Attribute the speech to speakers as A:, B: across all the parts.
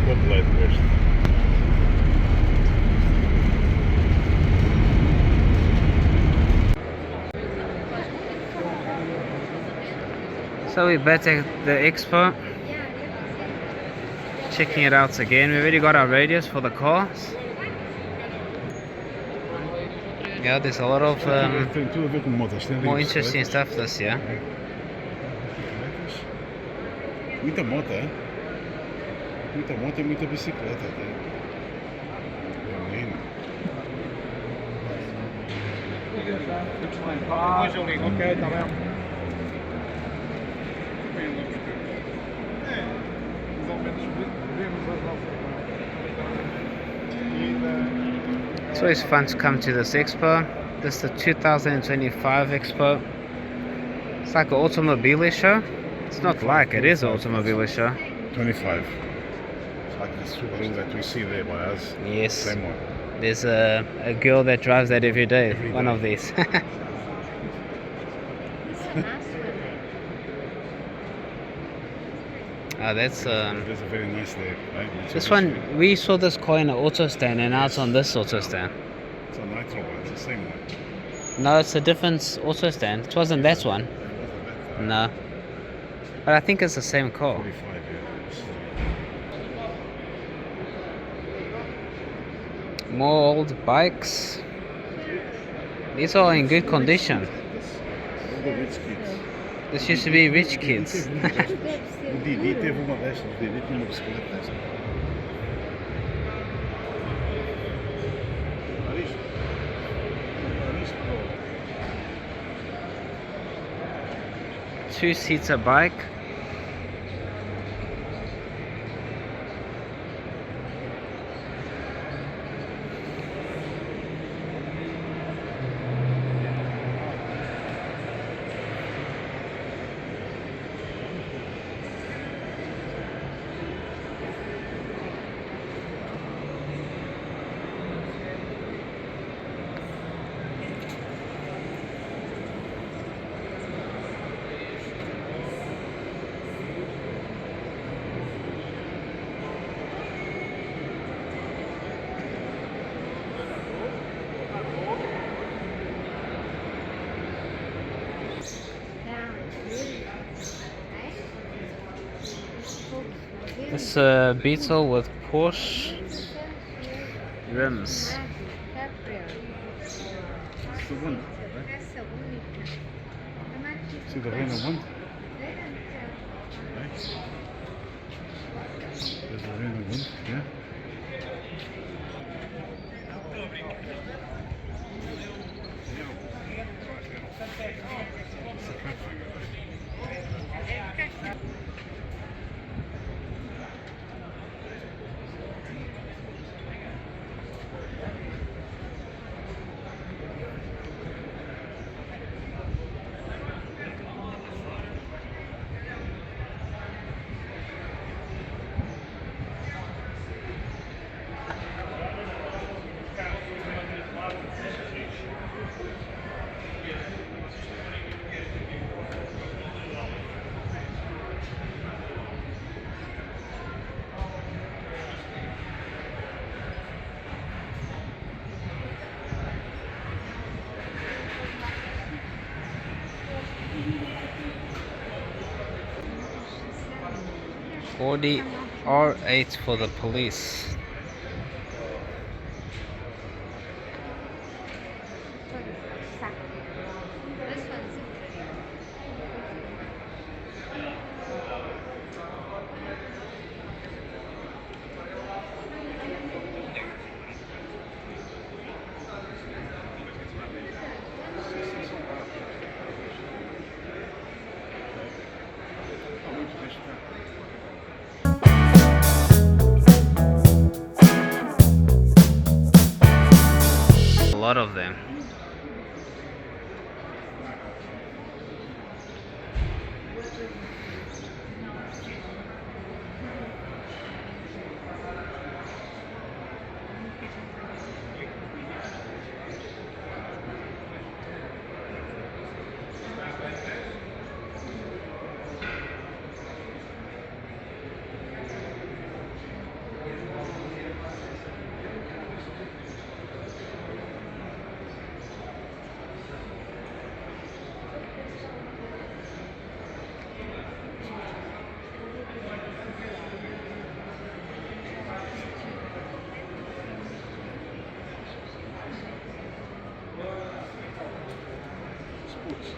A: completo este.
B: So we're back at the expo, checking it out again. We already got our radios for the cars. Yeah, there's a lot of
A: Tem tudo a ver com motos. Tem ali
B: more interesting
A: bicicletas.
B: stuff this year.
A: Bicicletas. Muita moto, é? Muita moto e muita bicicleta. É lindo.
C: Ok, tá bem.
B: It's always fun to come to this expo. This is the 2025 expo. It's like an Automobilia Show. It's not like, it is an Automobilia Show.
A: 25. It's like the Subaru that we see there by us.
B: Yes.
A: Same one.
B: There's a girl that drives that every day. One of these. That's
A: There's a very nice there, right?
B: this one. We saw this car in an auto stand, and now it's on this auto stand.
A: It's a nitro one. It's the same one.
B: No, it's a different auto stand. It wasn't that one. No, but I think it's the same car.
A: 45, yeah.
B: More old bikes. These are in good condition.
A: All the rich kids.
B: This used to be rich kids.
A: O Didi teve uma destas. O Didi tinha uma bicicleta desta. Olha isto. Olha isto, pô.
B: Two-seater bike. It's a Beetle with Porsche rims.
A: It's the one, right? See the Renault one? Right? There's the Renault one, yeah? It's a cat finger.
B: Audi R8 for the police. A lot of them.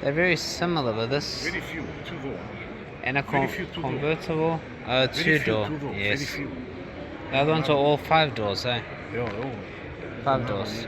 B: They're very similar, but this
A: Very few, two-door.
B: and a
A: very few two-door.
B: convertible,
A: Very few
B: two-door.
A: two-door,
B: Yes.
A: very few.
B: The other ones are all 5 doors, eh?
A: Yeah, oh.
B: 5 doors.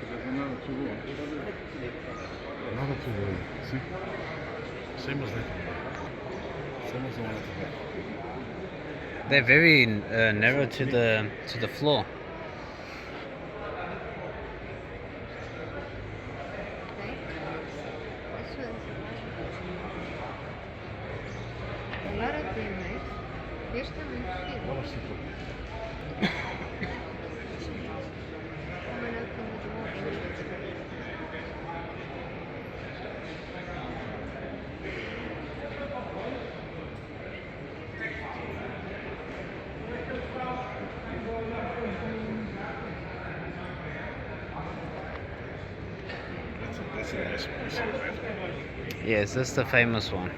A: There's another two-door. Another two-door. See? Same as that one. Same as the one at the back.
B: They're very narrow to the floor.
D: Agora tem, né? Este é muito fino.
A: Agora sim, pô.
D: Mas não tem muito bom.
A: That's a nice piece of bread.
B: Yes, that's the famous one.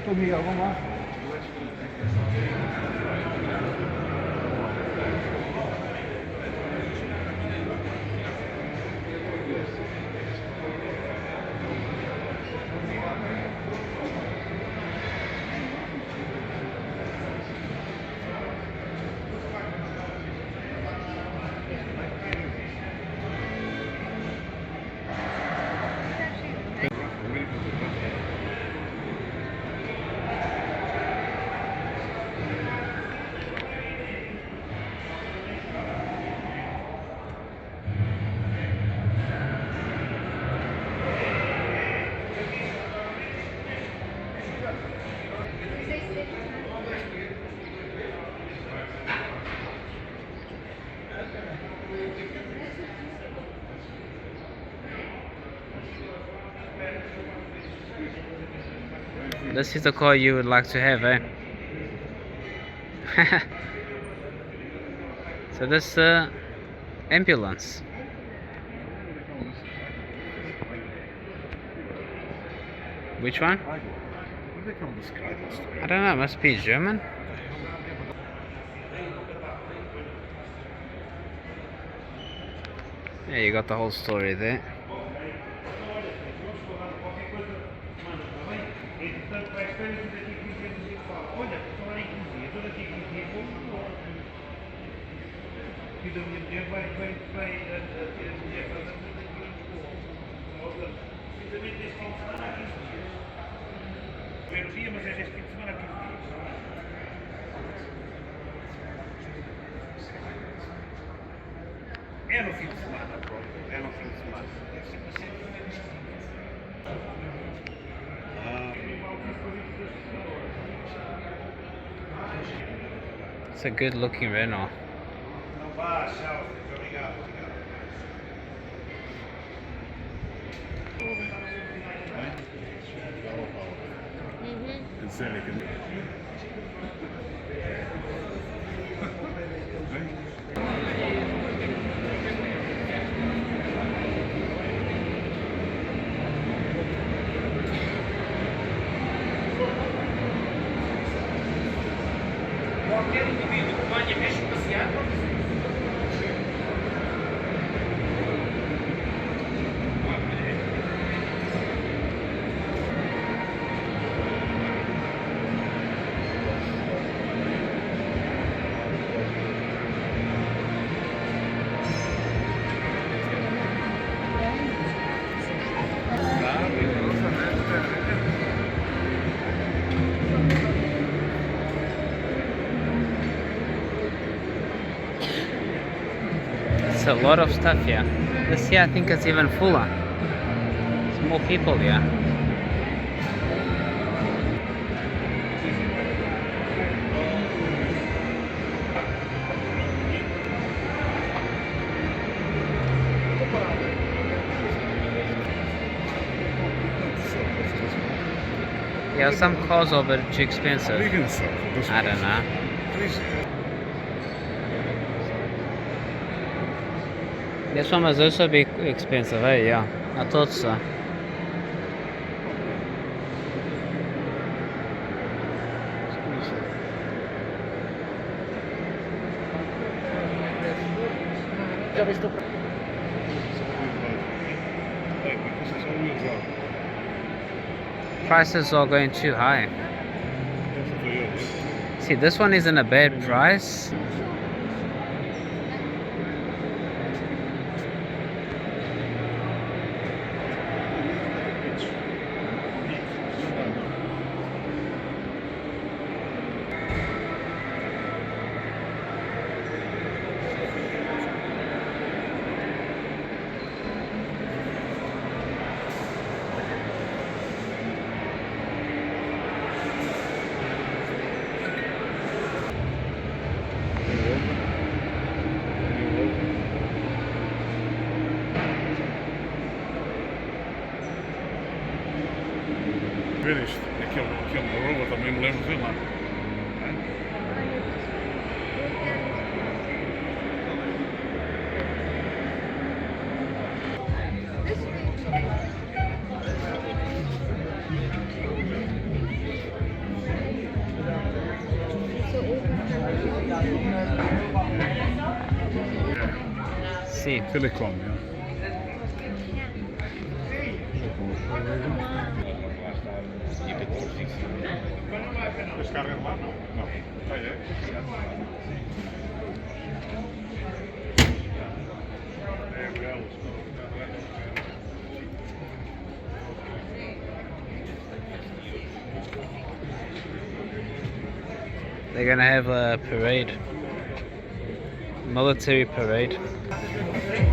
C: Tô, Miguel, vamos lá.
B: This is the car you would like to have, eh? So this ambulance. Which one?
A: Where they come this guy?
B: I don't know, must be German. Yeah, you got the whole story there.
A: É no fim de semana, pronto. É no fim de semana.
B: It's a good looking Renault.
A: Não vá, tchau. Obrigado, obrigado.
C: Qualquer indivíduo que venha mesmo passear,
B: There's a lot of stuff here. This here I think it's even fuller. There's more people here. Yeah, some cars are a bit too expensive.
A: What are you going to sell for this
B: I don't know.
A: Please.
B: This one must also be expensive, eh? Yeah, I thought so.
A: Hey, because it's all-wheel drive.
B: Prices are going too high. See, this one isn't a bad price.
A: Finished. Aquele rolo também me lembro de lá.
B: See,
A: Telecom, ja. Descarga lá? Não.
B: they're gonna have a parade. Military parade.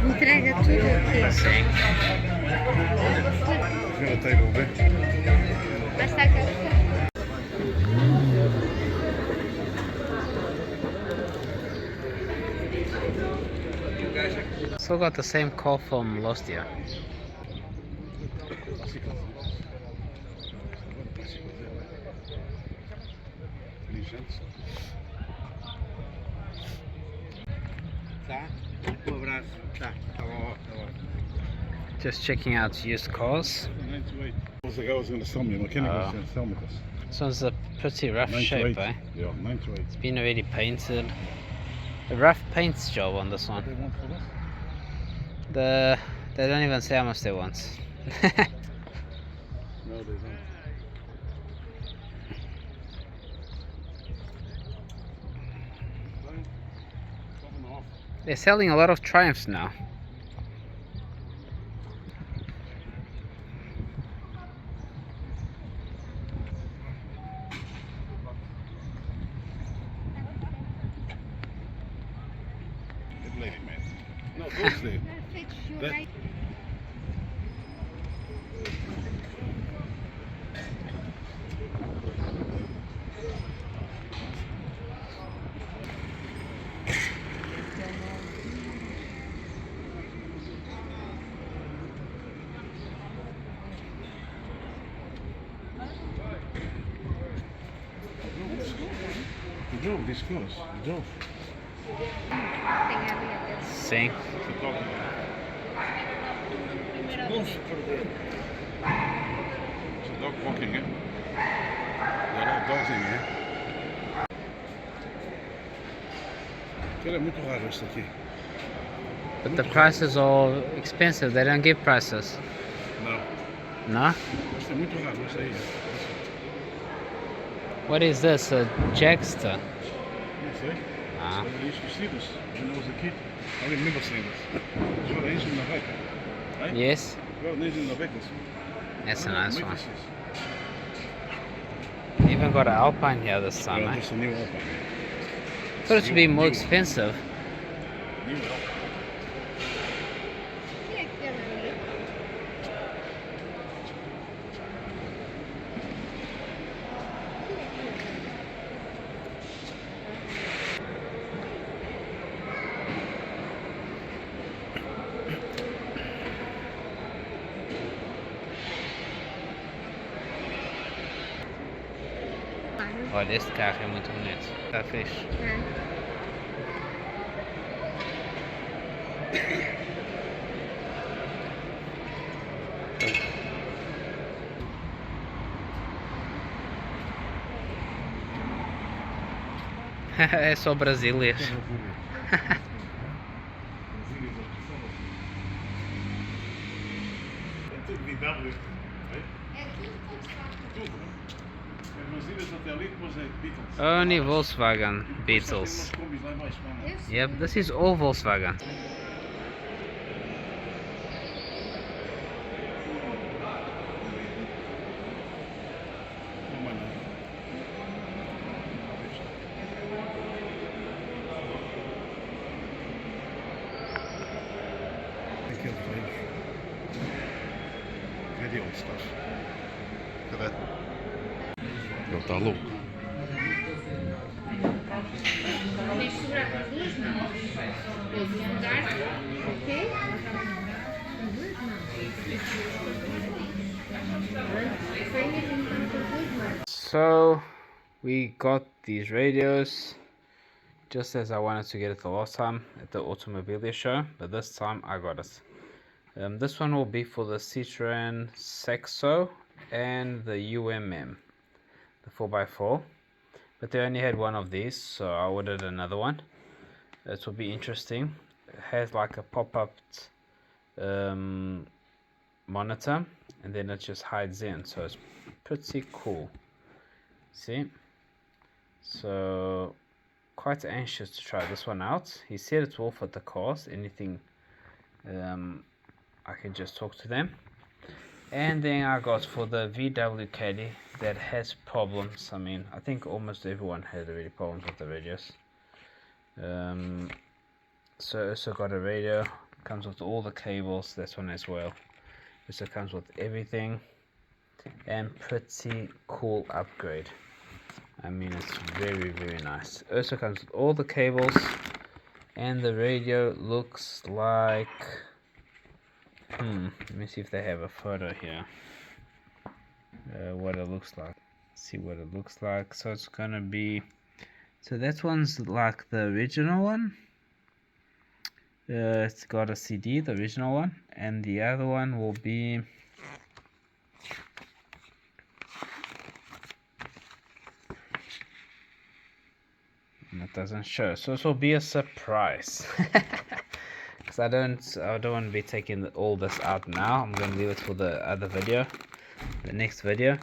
D: Entrega tudo aqui.
B: Sim.
A: Gonna take all day.
D: Mas tá aqui.
B: Still got the same car from last year.
C: Tá? Abraço. Tá. Tá bom.
B: Just checking out used cars.
A: Was the guy was going to sell me, a mechanic was
B: Oh.
A: going to sell me this.
B: This one's a pretty rough
A: 9 to
B: shape,
A: 8.
B: eh?
A: Yeah, 9 to 8.
B: It's been already painted. A rough paint job on this
A: What
B: one.
A: do they want for this?
B: They don't even say how much they want.
A: No, they don't.
B: They're selling a lot of Triumphs now.
A: Good lady, man. No, those there. That- You drove these cars. You drove.
D: Tem ali até.
B: Sim.
A: Você toca. It's a dog walking, eh? There are dogs in here. Aquele é muito raro este aqui.
B: But the prices are expensive. They don't give prices.
A: Não.
B: No?
A: Este é muito raro, este aí.
B: What is this? A Jagster?
A: Não sei.
B: Ah.
A: I used to see this when I was a kid. I remember seeing this. It's got an engine in the back. Right?
B: Yes.
A: It's got an engine in the back. This
B: That's a nice
A: Make
B: one.
A: this is-
B: Even got an Alpine here this time,
A: Yeah,
B: eh?
A: just a new Alpine.
B: Thought it would be more expensive.
A: New Alpine.
B: Olha, este carro é muito bonito. Está fixe. É só brasileiros.
A: É tudo VW.
D: É tudo Volkswagen.
A: Tudo, né? É Brasília até ali, depois é Beatles.
B: Only Volkswagen
A: Depois só tem
B: Beetles.
A: umas combis lá embaixo, não é?
D: Eu sei.
B: Yep, this is all Volkswagen.
A: Não é nada. Aqueles velhos. Cadê onde estás? Cadê? Ele está louco.
D: Tens de segurar com as duas mãos. Depois andar-te, ok? Com duas mãos. Venha tentando com duas mãos.
B: So we got these radios just as I wanted to get it the last time at the Automobilia Show, but this time I got it. This one will be for the Citroen Saxo and the UMM, the 4x4, but they only had one of these, so I ordered another one. It will be interesting. It has like a pop-up monitor, and then it just hides in, so it's pretty cool. See, so quite anxious to try this one out. He said it will fit the cars, anything I can just talk to them. And then I got for the VW Caddy that has problems. I mean, I think almost everyone had already problems with the radios. So also got a radio, comes with all the cables, that's one as well. Also comes with everything, and pretty cool upgrade. I mean, it's very, very nice. Also comes with all the cables, and the radio looks like, let me see if they have a photo here. What it looks like. See what it looks like. So it's gonna be, so that one's like the original one. It's got a CD, the original one, and the other one will be, it doesn't show, so this will be a surprise. Because I don't want to be taking all this out now. I'm going to leave it for the other video, the next video.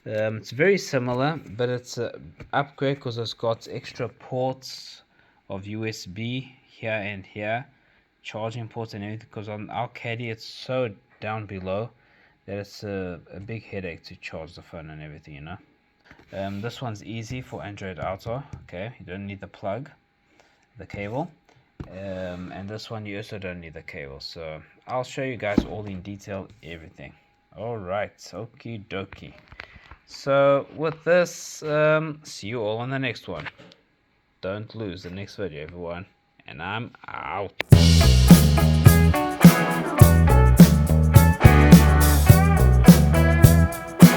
B: It's very similar, but it's an upgrade because it's got extra ports of USB here and here, charging ports and everything, because on our Caddy it's so down below that it's a big headache to charge the phone and everything, you know. This one's easy for Android Auto. Okay, you don't need the plug, the cable, and this one you also don't need the cable. So I'll show you guys all in detail everything. All right, okie dokie. So with this, see you all on the next one. Don't lose the next video, everyone, and I'm out.